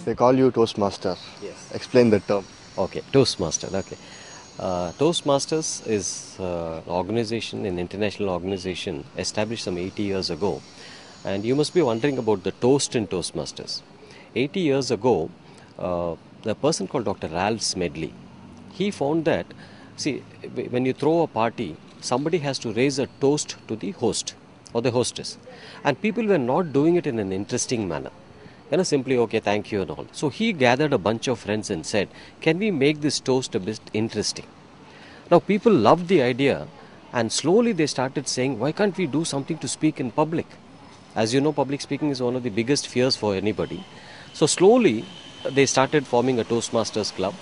They call you Toastmaster. Yes. Explain the term. Okay, Toastmaster. Okay. Toastmasters is an organization, an international organization established some 80 years ago. And you must be wondering about the toast in Toastmasters. 80 years ago, the person called Dr. Ralph Smedley, he found that, see, when you throw a party, somebody has to raise a toast to the host or the hostess. And people were not doing it in an interesting manner. Simply, okay, thank you and all. So he gathered a bunch of friends and said, can we make this toast a bit interesting? Now people loved the idea, and slowly they started saying, why can't we do something to speak in public? As you know, public speaking is one of the biggest fears for anybody. So slowly they started forming a Toastmasters club,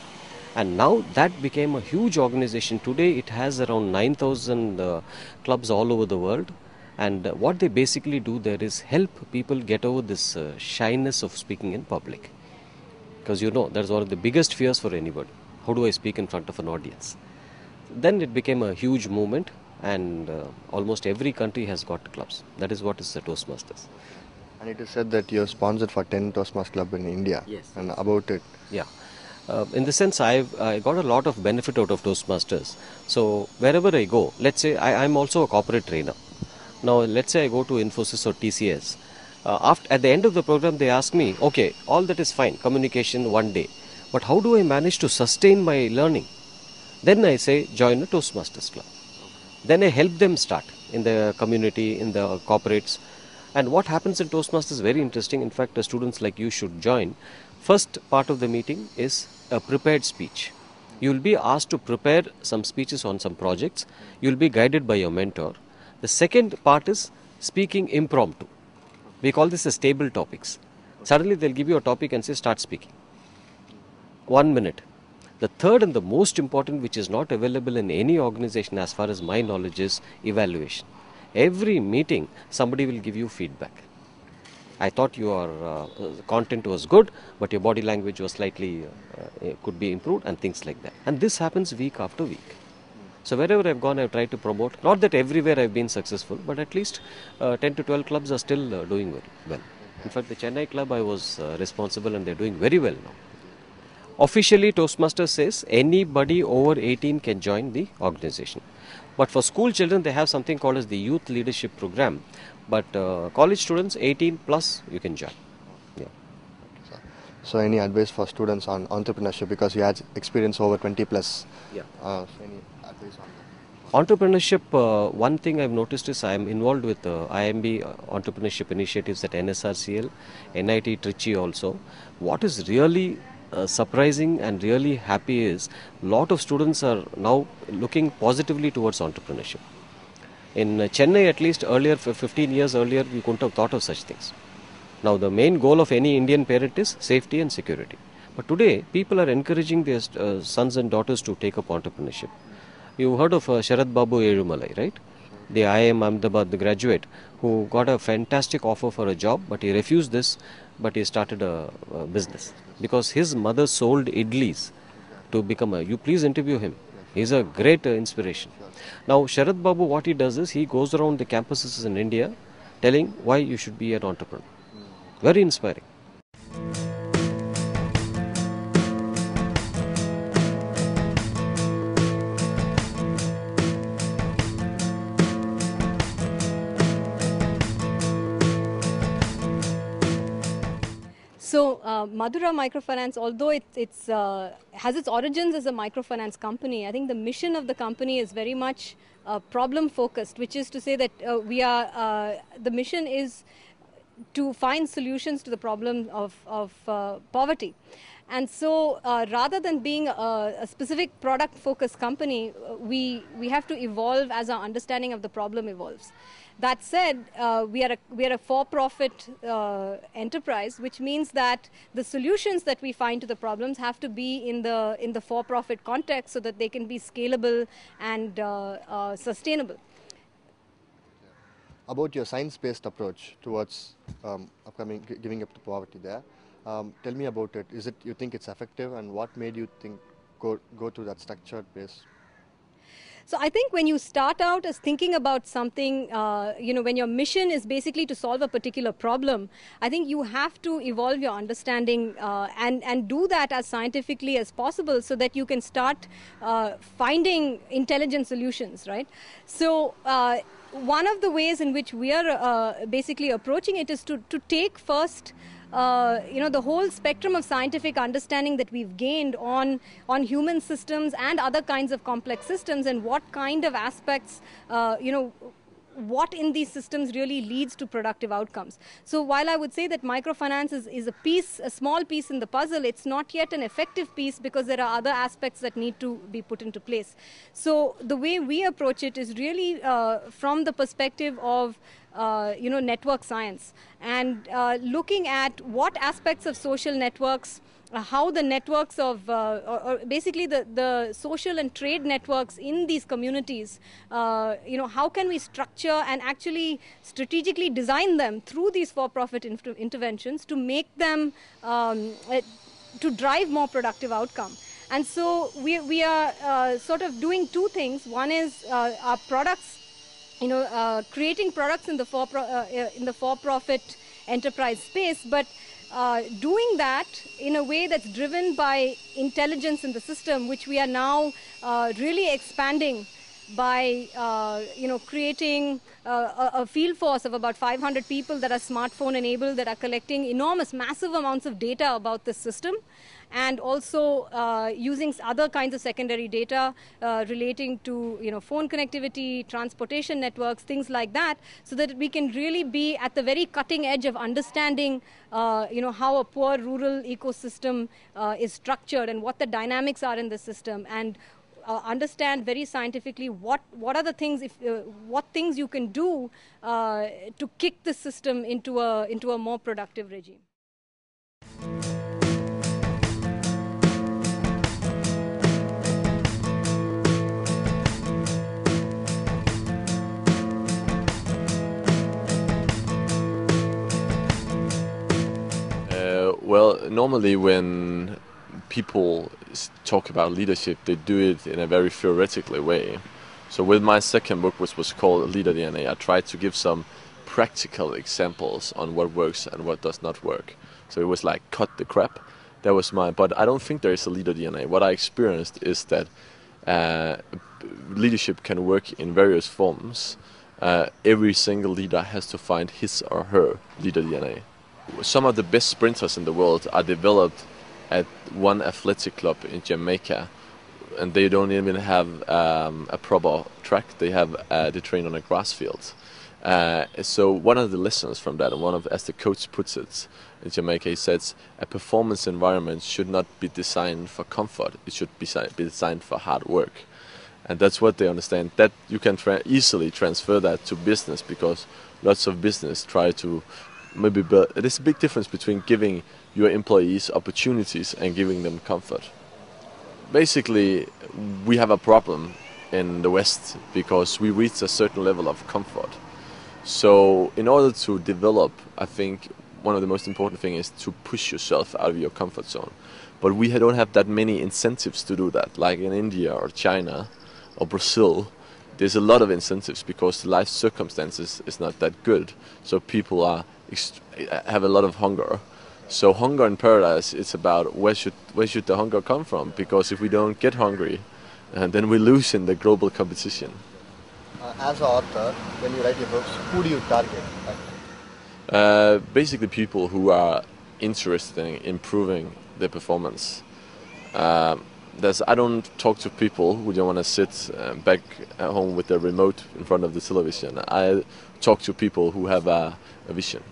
and now that became a huge organization. Today it has around 9,000 clubs all over the world. And what they basically do there is help people get over this shyness of speaking in public. Because that's one of the biggest fears for anybody. How do I speak in front of an audience? Then it became a huge movement, and almost every country has got clubs. That is what is the Toastmasters. And it is said that you're sponsored for 10 Toastmasters Club in India. Yes. And about it. Yeah. In the sense, I got a lot of benefit out of Toastmasters. So wherever I go, let's say I'm also a corporate trainer. Now, let's say I go to Infosys or TCS. At the end of the program, they ask me, okay, all that is fine, communication one day. But how do I manage to sustain my learning? Then I say, join a Toastmasters club. Then I help them start in the community, in the corporates. And what happens in Toastmasters is very interesting. In fact, the students like you should join. First part of the meeting is a prepared speech. You will be asked to prepare some speeches on some projects. You will be guided by your mentor. The second part is speaking impromptu. We call this as table topics. Suddenly they'll give you a topic and say, start speaking. 1 minute. The third and the most important, which is not available in any organization as far as my knowledge, is evaluation. Every meeting, somebody will give you feedback. I thought your content was good, but your body language was slightly, could be improved, and things like that. And this happens week after week. So wherever I've gone, I've tried to promote. Not that everywhere I've been successful, but at least 10 to 12 clubs are still doing very well. In fact, the Chennai club, I was responsible, and they're doing very well now. Officially, Toastmasters says anybody over 18 can join the organization. But for school children, they have something called as the Youth Leadership Program. But college students, 18 plus, you can join. Yeah. So any advice for students on entrepreneurship, because you had experience over 20 plus? Yeah. So any advice on that? Entrepreneurship, one thing I've noticed is I'm involved with IMB entrepreneurship initiatives at NSRCL, NIT Trichy also. What is really surprising and really happy is a lot of students are now looking positively towards entrepreneurship. In Chennai, at least earlier, 15 years earlier, we couldn't have thought of such things. Now, the main goal of any Indian parent is safety and security. But today, people are encouraging their sons and daughters to take up entrepreneurship. You heard of Sharad Babu Erumalai, right? The IIM Ahmedabad, the graduate, who got a fantastic offer for a job, but he refused this, but he started a business. Because his mother sold idlis to become you please interview him. He's a great inspiration. Now, Sharad Babu, what he does is he goes around the campuses in India telling why you should be an entrepreneur. Very inspiring. So, Madhura Microfinance, although it has its origins as a microfinance company, I think the mission of the company is very much problem focused, which is to say that the mission is to find solutions to the problem of poverty. And so rather than being a specific product focused company, we have to evolve as our understanding of the problem evolves. That said, we are a for-profit enterprise, which means that the solutions that we find to the problems have to be in the for-profit context so that they can be scalable and sustainable. About your science-based approach towards giving up to poverty there, tell me about it. Is it you think it's effective, and what made you think go to that structured base? So I think when you start out as thinking about something, when your mission is basically to solve a particular problem, I think you have to evolve your understanding and do that as scientifically as possible so that you can start finding intelligent solutions, right? So one of the ways in which we are basically approaching it is to take first the whole spectrum of scientific understanding that we've gained on human systems and other kinds of complex systems, and what kind of aspects, what in these systems really leads to productive outcomes. So while I would say that microfinance is a small piece in the puzzle, it's not yet an effective piece because there are other aspects that need to be put into place. So the way we approach it is really from the perspective of network science, and looking at what aspects of social networks, how the networks of, or basically the social and trade networks in these communities, how can we structure and actually strategically design them through these for-profit interventions to make them, to drive more productive outcome. And so we are sort of doing two things. One is our products, creating products in the for-profit enterprise space, but doing that in a way that's driven by intelligence in the system, which we are now really expanding by creating a field force of about 500 people that are smartphone enabled, that are collecting massive amounts of data about the system, and also using other kinds of secondary data relating to phone connectivity, transportation networks, things like that, so that we can really be at the very cutting edge of understanding how a poor rural ecosystem is structured and what the dynamics are in the system, and understand very scientifically what are the things, what things you can do to kick the system into a more productive regime. Well, normally when people talk about leadership, they do it in a very theoretical way. So with my second book, which was called Leader DNA, I tried to give some practical examples on what works and what does not work. So it was like, cut the crap. That was but I don't think there is a leader DNA. What I experienced is that leadership can work in various forms. Every single leader has to find his or her leader DNA. Some of the best sprinters in the world are developed at one athletic club in Jamaica, and they don't even have a proper track. They train on a grass field. So one of the lessons from that, and as the coach puts it in Jamaica, he says a performance environment should not be designed for comfort. It should be designed for hard work. And that's what they understand. That you can easily transfer that to business, because lots of business try to maybe build. There's a big difference between giving your employees opportunities and giving them comfort. Basically, we have a problem in the West because we reach a certain level of comfort. So in order to develop, I think one of the most important things is to push yourself out of your comfort zone. But we don't have that many incentives to do that. Like in India or China or Brazil, there's a lot of incentives because the life circumstances is not that good. So people have a lot of hunger. So hunger in paradise, it's about where should the hunger come from? Because if we don't get hungry, then we lose in the global competition. As an author, when you write your books, who do you target? Basically people who are interested in improving their performance. I don't talk to people who don't want to sit back at home with their remote in front of the television. I talk to people who have a vision.